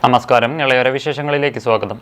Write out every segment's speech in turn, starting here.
നമസ്കാരം. ഇളയര വിശേഷങ്ങളിലേക്ക് സ്വാഗതം.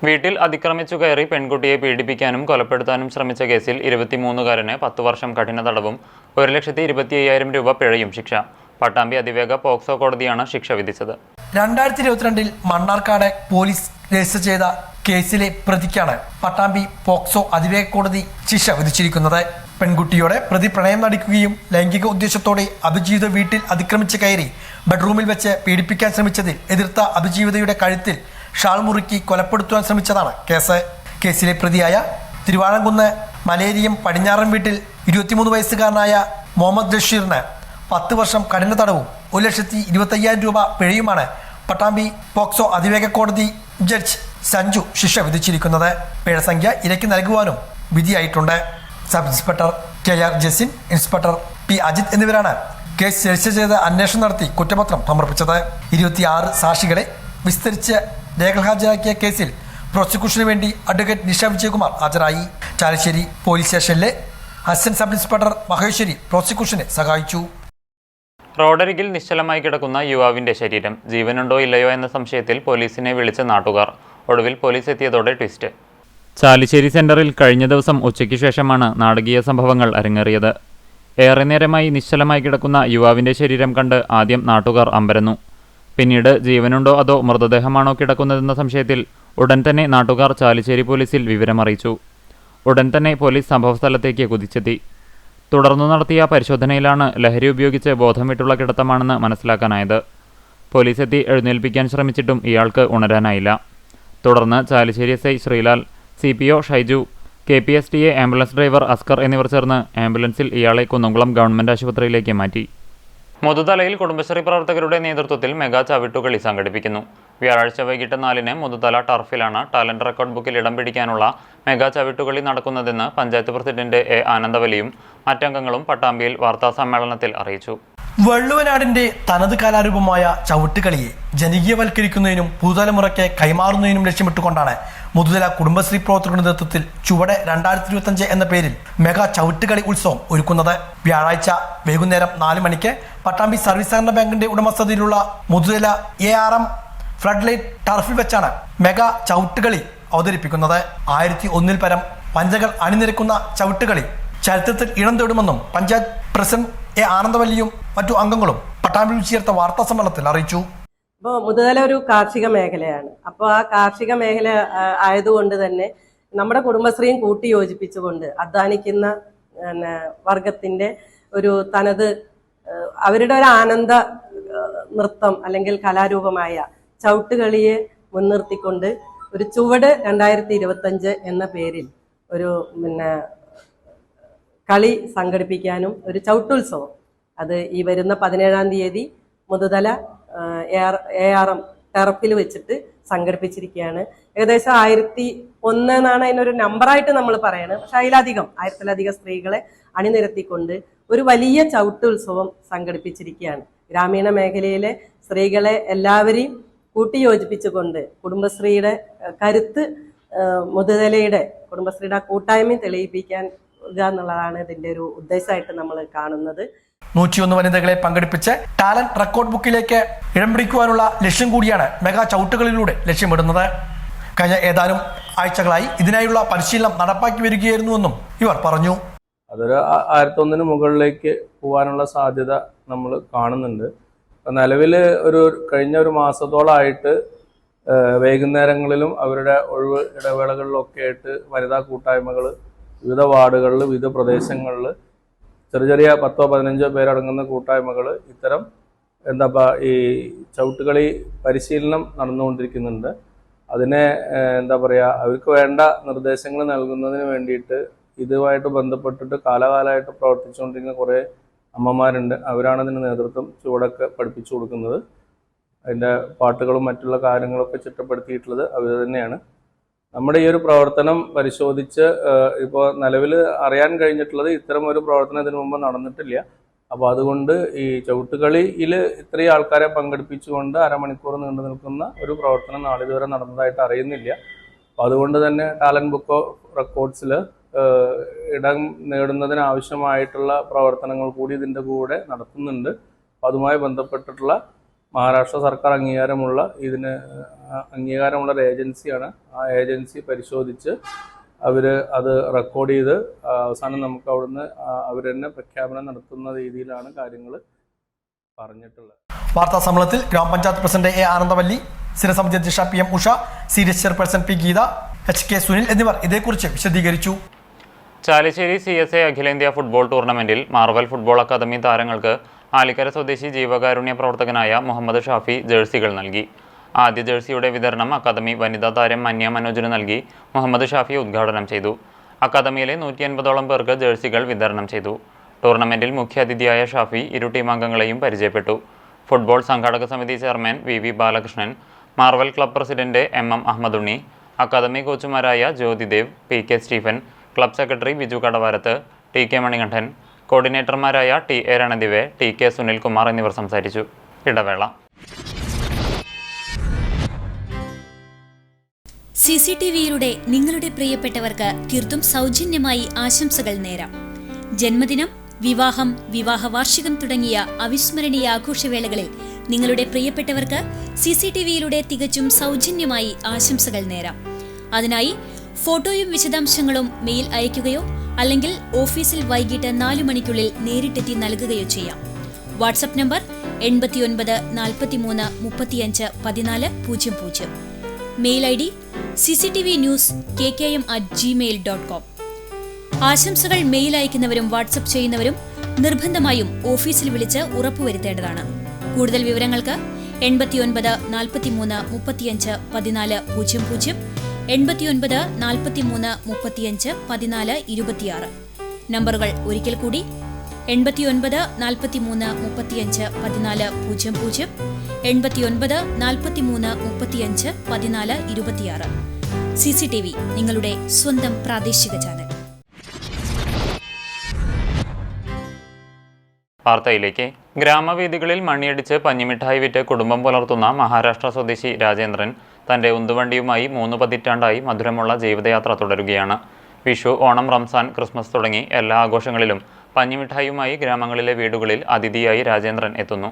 വീട്ടിൽ അതിക്രമിച്ചു കയറി പെൺകുട്ടിയെ പീഡിപ്പിക്കാനും കൊലപ്പെടുത്താനും ശ്രമിച്ച കേസിൽ 23-കാരന് 10 വർഷം കഠിന തടവും 1,25,000 രൂപ പിഴയും ശിക്ഷ. പട്ടാമ്പി അതിവേഗ പോക്സോ കോടതിയാണ് ശിക്ഷ വിധിച്ചത്. 2022 മണ്ണാർക്കാട് പോലീസ് രജിസ്റ്റർ ചെയ്ത കേസിലെ പ്രതിക്കാണ് പട്ടാമ്പി പോക്സോ അതിവേഗ കോടതി ശിക്ഷ വിധിച്ചിരിക്കുന്നത്. പെൺകുട്ടിയോടെ പ്രതി പ്രണയം നടിക്കുകയും ലൈംഗിക ഉദ്ദേശത്തോടെ അഭിജീവിത വീട്ടിൽ അതിക്രമിച്ച് കയറി ബെഡ്റൂമിൽ വെച്ച് പീഡിപ്പിക്കാൻ ശ്രമിച്ചതിൽ എതിർത്ത അഭിജീവിതയുടെ കഴുത്തിൽ ഷാൾ മുറുക്കി കൊലപ്പെടുത്തുവാൻ ശ്രമിച്ചതാണ് കേസ്. കേസിലെ പ്രതിയായ തിരുവാഴംകുന്ന് മലേരിയം പടിഞ്ഞാറൻ വീട്ടിൽ 23 വയസ്സുകാരനായ മുഹമ്മദ് ബഷീറിന് 10 വർഷം കഠിന തടവും 1,25,000 രൂപ പിഴയുമാണ് പട്ടാമ്പി പോക്സോ അതിവേഗ കോടതി ജഡ്ജ് സഞ്ജു ശിക്ഷ വിധിച്ചിരിക്കുന്നത്. പിഴ സംഖ്യ ഇരയ്ക്ക് നൽകുവാനും വിധിയായിട്ടുണ്ട്. Sub inspector KR Jasin, inspector P Ajith എന്നിവരാണ് കേസ് രജിസ്റ്റർ ചെയ്ത് അന്വേഷണം നടത്തി കുറ്റപത്രം സമർപ്പിച്ചത്. 26 സാക്ഷികളെ വിസ്തരിച്ച് രേഖകൾ ഹാജരാക്കിയ കേസിൽ പ്രോസിക്യൂഷന് വേണ്ടി അഡ്വക്കേറ്റ് നിഷ വിജയകുമാർ ഹാജരായി. ചാലശ്ശേരി പോലീസ് സ്റ്റേഷനിലെ അസിസ്റ്റന്റ് സബ് ഇൻസ്പെക്ടർ മഹേശ്വരി പ്രോസിക്യൂഷനെ സഹായിച്ചു. റോഡരികിൽ നിശ്ചലമായി കിടക്കുന്ന യുവാവിന്റെ ശരീരം ജീവനുണ്ടോ ഇല്ലയോ എന്ന സംശയത്തിൽ പോലീസിനെ വിളിച്ച നാട്ടുകാർ. ഒടുവിൽ പോലീസ് എത്തിയതോടെ ട്വിസ്റ്റ്. ചാലിശ്ശേരി സെന്ററിൽ കഴിഞ്ഞ ദിവസം ഉച്ചയ്ക്ക് ശേഷമാണ് നാടകീയ സംഭവങ്ങൾ അരങ്ങേറിയത്. ഏറെ നേരമായി നിശ്ചലമായി കിടക്കുന്ന യുവാവിന്റെ ശരീരം കണ്ട് ആദ്യം നാട്ടുകാർ അമ്പരന്നു. പിന്നീട് ജീവനുണ്ടോ അതോ മൃതദേഹമാണോ കിടക്കുന്നതെന്ന സംശയത്തിൽ ഉടൻ തന്നെ നാട്ടുകാർ ചാലിശ്ശേരി പോലീസിൽ വിവരമറിയിച്ചു. ഉടൻ തന്നെ പോലീസ് സംഭവസ്ഥലത്തേക്ക് കുതിച്ചെത്തി. തുടർന്നു നടത്തിയ പരിശോധനയിലാണ് ലഹരി ഉപയോഗിച്ച് ബോധം വിട്ടുള്ള കിടത്തമാണെന്ന് മനസ്സിലാക്കാനായത്. പോലീസ് എത്തി എഴുന്നേൽപ്പിക്കാൻ ശ്രമിച്ചിട്ടും ഇയാൾക്ക് ഉണരാനായില്ല. തുടർന്ന് Chalissery SI Sreelal, CPO Shaiju, KPSTA ambulance driver Askar എന്നിവർ ചേർന്ന് ആംബുലൻസിൽ ഇയാളെ കുന്നംകുളം ഗവൺമെന്റ് ആശുപത്രിയിലേക്ക് മാറ്റി. മുതുതലയിൽ കുടുംബശ്രീ പ്രവർത്തകരുടെ നേതൃത്വത്തിൽ മെഗാ ചവിട്ടുകളി സംഘടിപ്പിക്കുന്നു. വ്യാഴാഴ്ച വൈകിട്ട് 4-ന് മുതുതല ടർഫിലാണ് ടാലന്റ് റെക്കോർഡ് ബുക്കിൽ ഇടം പിടിക്കാനുള്ള മെഗാ ചവിട്ടുകളി നടക്കുന്നതെന്ന് പഞ്ചായത്ത് പ്രസിഡന്റ് A ആനന്ദവലിയും മറ്റംഗങ്ങളും പട്ടാമ്പിയിൽ വാർത്താ സമ്മേളനത്തിൽ അറിയിച്ചു. വള്ളുവനാടിന്റെ തനത് കലാരൂപമായ ചവിട്ടുകളിയെ ജനകീയവൽക്കരിക്കുന്നതിനും പുതുതലമുറയ്ക്ക് കൈമാറുന്നതിനും ലക്ഷ്യമിട്ടുകൊണ്ടാണ് മുതുതല കുടുംബശ്രീ പ്രവർത്തകരുടെ നേതൃത്വത്തിൽ ചുവട് 2025 എന്ന പേരിൽ മെഗാ ചവിട്ടുകളി ഉത്സവം ഒരുക്കുന്നത്. വ്യാഴാഴ്ച വൈകുന്നേരം 4 മണിക്ക് പട്ടാമ്പി സർവീസ് സഹകരണ ബാങ്കിന്റെ ഉടമസ്ഥതയിലുള്ള മുതുതല ARM ഫ്ലഡ് ലൈറ്റ് ടർഫിൽ വെച്ചാണ് മെഗാ ചവിട്ടുകളി അവതരിപ്പിക്കുന്നത്. 1001 പരം പഞ്ചകൾ അണിനിരക്കുന്ന ചവിട്ടുകളി ചരിത്രത്തിൽ ഇടം തേടുമെന്നും പഞ്ചായത്ത് പ്രസിഡന്റ് A ആനന്ദവല്ലിയും മറ്റു അംഗങ്ങളും പട്ടാമ്പിയിൽ ചേർത്ത വാർത്താ സമ്മേളനത്തിൽ അറിയിച്ചു. അപ്പോൾ മുതുതല ഒരു കാർഷിക മേഖലയാണ്. അപ്പോൾ ആ കാർഷിക മേഖല ആയതുകൊണ്ട് തന്നെ നമ്മുടെ കുടുംബശ്രീയും കൂട്ടി യോജിപ്പിച്ചുകൊണ്ട് അധ്വാനിക്കുന്ന വർഗത്തിന്റെ ഒരു തനത് അവരുടെ ഒരു ആനന്ദ നൃത്തം അല്ലെങ്കിൽ കലാരൂപമായ ചവിട്ടുകളിയെ മുൻനിർത്തിക്കൊണ്ട് ഒരു ചുവട് 2025 എന്ന പേരിൽ ഒരു കളി സംഘടിപ്പിക്കാനും ഒരു ചവിട്ടുത്സവം അത് ഈ വരുന്ന 17-ാം തീയതി മുതുതല ARM ടർഫിൽ വെച്ചിട്ട് സംഘടിപ്പിച്ചിരിക്കുകയാണ്. ഏകദേശം 1001 എന്നാണ് അതിനൊരു നമ്പറായിട്ട് നമ്മൾ പറയുന്നത്. പക്ഷെ 1000-ലധികം സ്ത്രീകളെ അണിനിരത്തിക്കൊണ്ട് ഒരു വലിയ ചവിട്ടുത്സവം സംഘടിപ്പിച്ചിരിക്കുകയാണ്. ഗ്രാമീണ മേഖലയിലെ സ്ത്രീകളെ എല്ലാവരെയും കൂട്ടിയോജിപ്പിച്ചുകൊണ്ട് കുടുംബശ്രീയുടെ കരുത്ത് മുതുതലയുടെ കുടുംബശ്രീയുടെ കൂട്ടായ്മ തെളിയിപ്പിക്കാൻ എന്നുള്ളതാണ് ഇതിന്റെ ഒരു ഉദ്ദേശമായിട്ട് നമ്മൾ കാണുന്നത്. 101 വനിതകളെ പങ്കെടുപ്പിച്ച് ടാലന്റ് റെക്കോർഡ് ബുക്കിലേക്ക് ഇടം പിടിക്കുവാനുള്ള ലക്ഷ്യം കൂടിയാണ് മെഗാ ചവിട്ടുകളിലൂടെ ലക്ഷ്യമിടുന്നത്. കഴിഞ്ഞ ഏതാനും ആഴ്ചകളായി ഇതിനായുള്ള പരിശീലനം നടപ്പാക്കി വരികയായിരുന്നുവെന്നും ഇവർ പറഞ്ഞു. അതൊരു 1001 മുകളിലേക്ക് പോകാനുള്ള സാധ്യത നമ്മൾ കാണുന്നുണ്ട്. നിലവിൽ കഴിഞ്ഞ ഒരു മാസത്തോളമായിട്ട് വൈകുന്നേരങ്ങളിലും അവരുടെ ഒഴിവ് ഇടവേളകളിലൊക്കെ ആയിട്ട് വനിതാ കൂട്ടായ്മകൾ വിവിധ വാർഡുകളിൽ വിവിധ പ്രദേശങ്ങളിൽ ചെറിയ 10-15 പേരടങ്ങുന്ന കൂട്ടായ്മകൾ ഇത്തരം ഈ ചവിട്ടുകളി പരിശീലനം നടന്നുകൊണ്ടിരിക്കുന്നുണ്ട്. അതിനെ അവർക്ക് വേണ്ട നിർദ്ദേശങ്ങൾ നൽകുന്നതിന് വേണ്ടിയിട്ട് ഇതുമായിട്ട് ബന്ധപ്പെട്ടിട്ട് കാലകാലമായിട്ട് പ്രവർത്തിച്ചുകൊണ്ടിരിക്കുന്ന കുറേ അമ്മമാരുണ്ട്. അവരാണ് ഇതിന് നേതൃത്വം ചുവടൊക്കെ പഠിപ്പിച്ചു കൊടുക്കുന്നത്. അതിൻ്റെ പാട്ടുകളും മറ്റുള്ള കാര്യങ്ങളൊക്കെ ചിട്ടപ്പെടുത്തിയിട്ടുള്ളത് അവർ തന്നെയാണ്. നമ്മുടെ ഈ ഒരു പ്രവർത്തനം പരിശോധിച്ച് ഇപ്പോൾ നിലവിൽ അറിയാൻ കഴിഞ്ഞിട്ടുള്ളത് ഇത്തരം ഒരു പ്രവർത്തനം ഇതിനു മുമ്പ് നടന്നിട്ടില്ല. അപ്പോൾ അതുകൊണ്ട് ഈ ചവിട്ടുകളിയിൽ ഇത്രയും ആൾക്കാരെ പങ്കെടുപ്പിച്ചുകൊണ്ട് അരമണിക്കൂർ നീണ്ടു നിൽക്കുന്ന ഒരു പ്രവർത്തനം നാളിതുവരെ നടന്നതായിട്ട് അറിയുന്നില്ല. അപ്പോൾ അതുകൊണ്ട് തന്നെ ടാലന്റ് ബുക്ക് ഓഫ് റെക്കോർഡ്സിൽ ഇടം നേടുന്നതിന് ആവശ്യമായിട്ടുള്ള പ്രവർത്തനങ്ങൾ കൂടി ഇതിൻ്റെ കൂടെ നടത്തുന്നുണ്ട്. അപ്പോൾ അതുമായി ബന്ധപ്പെട്ടിട്ടുള്ള മഹാരാഷ്ട്ര സർക്കാർ അംഗീകാരമുള്ള ഒരു ഏജൻസിയാണ്. ആ ഏജൻസി പരിശോധിച്ച് അവർ അത് റെക്കോർഡ് ചെയ്ത് അവസാനം നമുക്ക് അവിടുന്ന് അവർ തന്നെ പ്രഖ്യാപനം നടത്തുന്ന രീതിയിലാണ് കാര്യങ്ങൾ പറഞ്ഞിട്ടുള്ളത്. വാർത്താ സമ്മേളനത്തിൽ ഗ്രാമപഞ്ചായത്ത് പ്രസിഡന്റ് എ ആനന്ദവല്ലി, സ്ഥിരസമിതി അധ്യക്ഷ PM ഉഷ, സീരിയസ് chairperson P Geetha, HK Sunil എന്നിവർ ഇതേക്കുറിച്ച് വിശദീകരിച്ചു. ചാലിശ്ശേരി CSA അഖിലേന്ത്യാ ഫുട്ബോൾ ടൂർണമെന്റിൽ മാർവൽ ഫുട്ബോൾ അക്കാദമി താരങ്ങൾക്ക് ആലിക്കര സ്വദേശി ജീവകാരുണ്യ പ്രവർത്തകനായ മുഹമ്മദ് ഷാഫി ജേഴ്സികൾ നൽകി. ആദ്യ ജേഴ്സിയുടെ വിതരണം അക്കാദമി വനിതാ താരം മന്യ മനോജിന് നൽകി മുഹമ്മദ് ഷാഫി ഉദ്ഘാടനം ചെയ്തു. അക്കാദമിയിലെ 150ഓളം പേർക്ക് ജേഴ്സികൾ വിതരണം ചെയ്തു. ടൂർണമെന്റിൽ മുഖ്യാതിഥിയായ ഷാഫി ഇരു ടീം അംഗങ്ങളെയും പരിചയപ്പെട്ടു. ഫുട്ബോൾ സംഘാടക സമിതി chairman VV Balakrishnan, Marvel club president MM Ahammedunni, academy കോച്ചുമാരായ Jyothidev, PK Stephen, club secretary Biju Kadavarath, TK Manikandan, കോർഡിനേറ്റർമാരായ TA രണദിവെ, TK സുനിൽകുമാർ എന്നിവർ സംസാരിച്ചു. ഇടവേള. CCTVയിലൂടെ നിങ്ങളുടെ പ്രിയപ്പെട്ടവർക്ക് തീർത്തും സൗജന്യമായി ആശംസകൾ നേരാം. ജന്മദിനം, വിവാഹം, വിവാഹ വാർഷികം തുടങ്ങിയ അവിസ്മരണീയ ആഘോഷവേളകളിൽ നിങ്ങളുടെ പ്രിയപ്പെട്ടവർക്ക് CCTVയിലൂടെ തികച്ചും സൗജന്യമായി ആശംസകൾ നേരാം. അതിനായി ഫോട്ടോയും വിശദാംശങ്ങളും മെയിൽ അയയ്ക്കുകയോ അല്ലെങ്കിൽ ഓഫീസിൽ വൈകിട്ട് 4 മണിക്കുള്ളിൽ നേരിട്ടെത്തി നൽകുകയോ ചെയ്യാം. WhatsApp number 89 43 35 14 00. Mail ID cctvnews@gmail.com. ആശംസകൾ മെയിൽ അയക്കുന്നവരും വാട്സ്ആപ്പ് ചെയ്യുന്നവരും നിർബന്ധമായും ഓഫീസിൽ വിളിച്ച് ഉറപ്പുവരുത്തേണ്ടതാണ്. കൂടുതൽ വിവരങ്ങൾക്ക് 89 43 35 14 00, 89 43 35 14 26. നമ്പറുകൾ ഒരിക്കൽ കൂടി 89 43 35 14 00, 89 43 35 14 26. CCTV, നിങ്ങളുടെ സ്വന്തം പ്രാദേശിക ചാനൽ. വാർത്തയിലേക്ക്. ഗ്രാമവീഥികളിൽ മണ്ണിയടിച്ച് പഞ്ഞിമിഠായി വിറ്റ് കുടുംബം പുലർത്തുന്ന മഹാരാഷ്ട്ര സ്വദേശി രാജേന്ദ്രൻ തന്റെ ഉന്തുവണ്ടിയുമായി 3 പതിറ്റാണ്ടായി മധുരമുള്ള ജീവിതയാത്ര തുടരുകയാണ്. വിഷു, ഓണം, റംസാൻ, ക്രിസ്മസ് തുടങ്ങി എല്ലാ ആഘോഷങ്ങളിലും പഞ്ഞിമിഠായുമായി ഗ്രാമങ്ങളിലെ വീടുകളിൽ അതിഥിയായി രാജേന്ദ്രൻ എത്തുന്നു.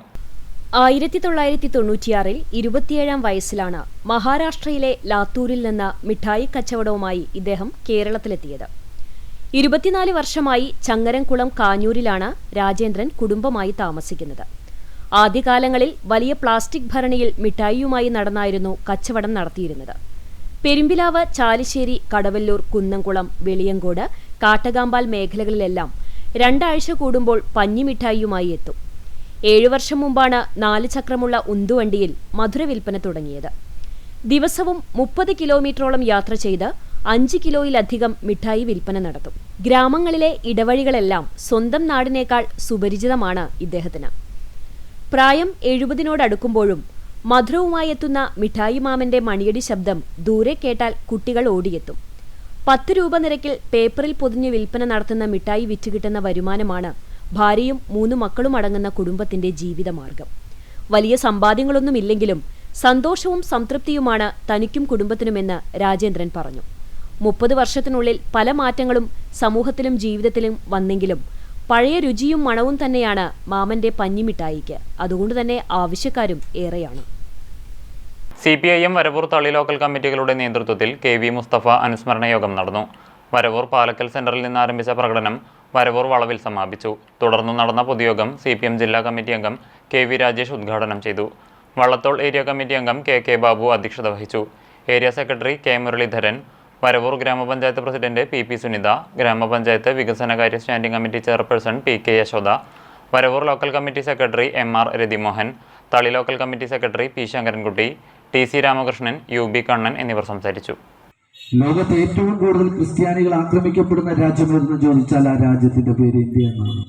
1996-ൽ 27-ാം വയസ്സിലാണ് മഹാരാഷ്ട്രയിലെ ലാത്തൂരിൽ നിന്ന് മിഠായി കച്ചവടവുമായി ഇദ്ദേഹം കേരളത്തിലെത്തിയത്. 24 വർഷമായി ചങ്ങരംകുളം കാഞ്ഞൂരിലാണ് രാജേന്ദ്രൻ കുടുംബമായി താമസിക്കുന്നത്. ആദ്യകാലങ്ങളിൽ വലിയ പ്ലാസ്റ്റിക് ഭരണിയിൽ മിഠായിയുമായി നടന്നായിരുന്നു കച്ചവടം നടത്തിയിരുന്നത്. പെരുമ്പിലാവ്, ചാലിശ്ശേരി, കടവല്ലൂർ, കുന്നംകുളം, വെളിയങ്കോട്, കാട്ടകാമ്പാൽ മേഖലകളിലെല്ലാം 2 ആഴ്ച കൂടുമ്പോൾ പഞ്ഞിമിഠായിയുമായി എത്തും. 7 വർഷം മുമ്പാണ് 4 ചക്രമുള്ള ഉന്തുവണ്ടിയിൽ മധുര വിൽപ്പന തുടങ്ങിയത്. ദിവസവും 30 കിലോമീറ്ററോളം യാത്ര ചെയ്ത് 5 കിലോയിലധികം മിഠായി വിൽപ്പന നടത്തും. ഗ്രാമങ്ങളിലെ ഇടവഴികളെല്ലാം സ്വന്തം നാടിനേക്കാൾ സുപരിചിതമാണ് ഇദ്ദേഹത്തിന്. പ്രായം 70-നോടടുക്കുമ്പോഴും മധുരവുമായി എത്തുന്ന മിഠായി മാമന്റെ മണിയടി ശബ്ദം ദൂരെ കേട്ടാൽ കുട്ടികൾ ഓടിയെത്തും. 10 രൂപ നിരക്കിൽ പേപ്പറിൽ പൊതിഞ്ഞ് വിൽപ്പന നടത്തുന്ന മിഠായി വിറ്റുകിട്ടുന്ന വരുമാനമാണ് ഭാര്യയും 3 മക്കളും അടങ്ങുന്ന കുടുംബത്തിന്റെ ജീവിതമാർഗം. വലിയ സമ്പാദ്യങ്ങളൊന്നുമില്ലെങ്കിലും സന്തോഷവും സംതൃപ്തിയുമാണ് തനിക്കും കുടുംബത്തിനുമെന്ന് രാജേന്ദ്രൻ പറഞ്ഞു. 30 വർഷത്തിനുള്ളിൽ പല മാറ്റങ്ങളും സമൂഹത്തിലും ജീവിതത്തിലും വന്നെങ്കിലും പഴയ രുചിയും മണവും തന്നെയാണ് മാമന്റെ പഞ്ഞിമിഠായിക്ക്. അതുകൊണ്ടുതന്നെ ആവശ്യക്കാരും ഏറെയാണ്. CPIM വരവൂർ തളി ലോക്കൽ കമ്മിറ്റികളുടെ നേതൃത്വത്തിൽ KV മുസ്തഫ അനുസ്മരണ യോഗം നടന്നു. വരവൂർ പാലക്കൽ സെന്ററിൽ നിന്ന് ആരംഭിച്ച പ്രകടനം വരവൂർ വളവിൽ സമാപിച്ചു. തുടർന്ന് നടന്ന പൊതുയോഗം CPM ജില്ലാ കമ്മിറ്റി അംഗം KV രാജേഷ് ഉദ്ഘാടനം ചെയ്തു. വള്ളത്തോൾ ഏരിയ കമ്മിറ്റി അംഗം KK ബാബു അധ്യക്ഷത വഹിച്ചു. Area secretary K Muraleedharan, Varavoor grama panchayat president PP Sunitha, grama panchayat വികസനകാര്യ standing committee chairperson PK Yashoda, Varavoor local committee secretary MR Rathimohan, Thali local committee secretary P Sankarankutty, TC Ramakrishnan, UB Kannan എന്നിവർ സംസാരിച്ചു. ലോകത്ത് ഏറ്റവും കൂടുതൽ ക്രിസ്ത്യാനികൾ ആക്രമിക്കപ്പെടുന്ന രാജ്യമെന്ന് ചോദിച്ചാൽ ആ രാജ്യത്തിന്റെ പേര് ഇന്ത്യ എന്നാണ്.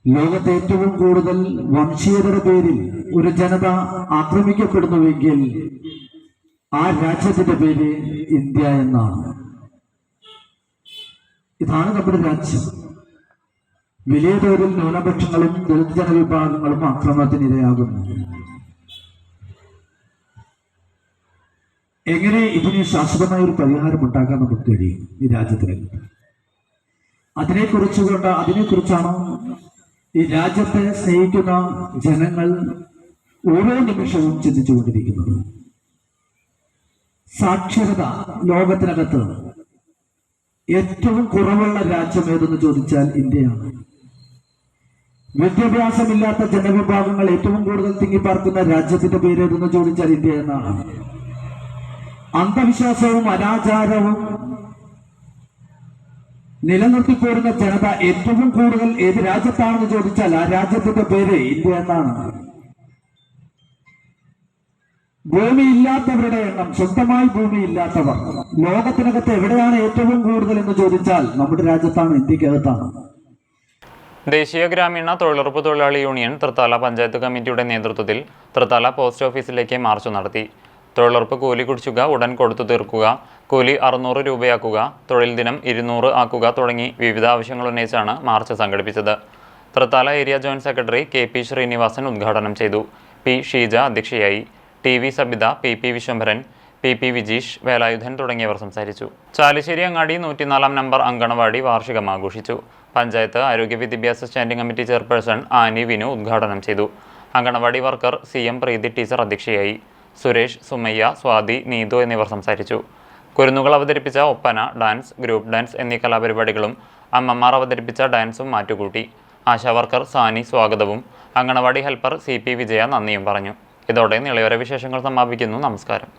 ലോകത്ത് ഏറ്റവും കൂടുതൽ വംശീയതയുടെ പേരിൽ ഒരു ജനത ആക്രമിക്കപ്പെടുന്നുവെങ്കിൽ ആ രാജ്യത്തിന്റെ പേര് ഇന്ത്യ എന്നാണ്. ഇതാണ് നമ്മുടെ രാജ്യം. വലിയ തോതിൽ ന്യൂനപക്ഷങ്ങളും ദളിത് ജനവിഭാഗങ്ങളും ആക്രമണത്തിനിരയാകുന്നു. എങ്ങനെ ഇതിന് ശാശ്വതമായ ഒരു പരിഹാരം ഉണ്ടാക്കാൻ നമുക്ക് കഴിയും ഈ രാജ്യത്തിന്? അതിനെക്കുറിച്ചാണ് ഈ രാജ്യത്തെ സ്നേഹിക്കുന്ന ജനങ്ങൾ ഓരോ നിമിഷവും ചിന്തിച്ചുകൊണ്ടിരിക്കുന്നത്. സാക്ഷരത ലോകത്തിനകത്ത് ഏറ്റവും കുറവുള്ള രാജ്യം ഏതെന്ന് ചോദിച്ചാൽ ഇന്ത്യയാണ്. വിദ്യാഭ്യാസമില്ലാത്ത ജനവിഭാഗങ്ങൾ ഏറ്റവും കൂടുതൽ തിങ്ങിപ്പാർക്കുന്ന രാജ്യത്തിന്റെ പേര് ഏതെന്ന് ചോദിച്ചാൽ ഇന്ത്യ എന്നാണ്. അന്ധവിശ്വാസവും അനാചാരവും നിലനിർത്തിപ്പോരുന്ന ജനത ഏറ്റവും കൂടുതൽ ഏത് രാജ്യത്താണെന്ന് ചോദിച്ചാൽ ആ രാജ്യത്തിന്റെ പേര് ഇന്ത്യ എന്നാണ്. ഭൂമിയില്ലാത്തവരുടെ എണ്ണം, സ്വന്തമായി ഭൂമിയില്ലാത്തവർ ലോകത്തിനകത്ത് എവിടെയാണ് ഏറ്റവും കൂടുതൽ എന്ന് ചോദിച്ചാൽ നമ്മുടെ രാജ്യത്താണ്, ഇന്ത്യക്കകത്താണ്. ദേശീയ ഗ്രാമീണ തൊഴിലുറപ്പ് തൊഴിലാളി യൂണിയൻ തൃത്താല പഞ്ചായത്ത് കമ്മിറ്റിയുടെ നേതൃത്വത്തിൽ തൃത്താല പോസ്റ്റ് ഓഫീസിലേക്ക് മാർച്ച് നടത്തി. തൊഴിലുറപ്പ് കൂലി കുടിശ്ശിക ഉടൻ കൊടുത്തു തീർക്കുക, കൂലി 600 രൂപയാക്കുക, തൊഴിൽ ദിനം 200 ആക്കുക തുടങ്ങി വിവിധ ആവശ്യങ്ങൾ ഉന്നയിച്ചാണ് മാർച്ച് സംഘടിപ്പിച്ചത്. Thrithala area joint secretary KP Sreenivasan ഉദ്ഘാടനം ചെയ്തു. P ഷീജ അധ്യക്ഷയായി. TV Sabitha, PP Vishwambharan, PP Vijeesh, Velayudhan തുടങ്ങിയവർ സംസാരിച്ചു. ചാലിശ്ശേരി അങ്ങാടി 104 നമ്പർ അങ്കണവാടി വാർഷികം ആഘോഷിച്ചു. പഞ്ചായത്ത് ആരോഗ്യ വിദ്യാഭ്യാസ standing committee chairperson Annie Vinu ഉദ്ഘാടനം ചെയ്തു. അങ്കണവാടി വർക്കർ CM പ്രീതി ടീച്ചർ അധ്യക്ഷയായി. സുരേഷ്, സുമയ്യ, സ്വാതി, നീതു എന്നിവർ സംസാരിച്ചു. കുരുന്നുകൾ അവതരിപ്പിച്ച ഒപ്പന, ഡാൻസ്, ഗ്രൂപ്പ് ഡാൻസ് എന്നീ കലാപരിപാടികളും അമ്മമാർ അവതരിപ്പിച്ച ഡാൻസും മാറ്റുകൂട്ടി. ആശാവർക്കർ സാനി സ്വാഗതവും അങ്കണവാടി ഹെൽപ്പർ CP വിജയ നന്ദിയും പറഞ്ഞു. ഇതോടെ നിളയോര വിശേഷങ്ങൾ സമാപിക്കുന്നു. നമസ്കാരം.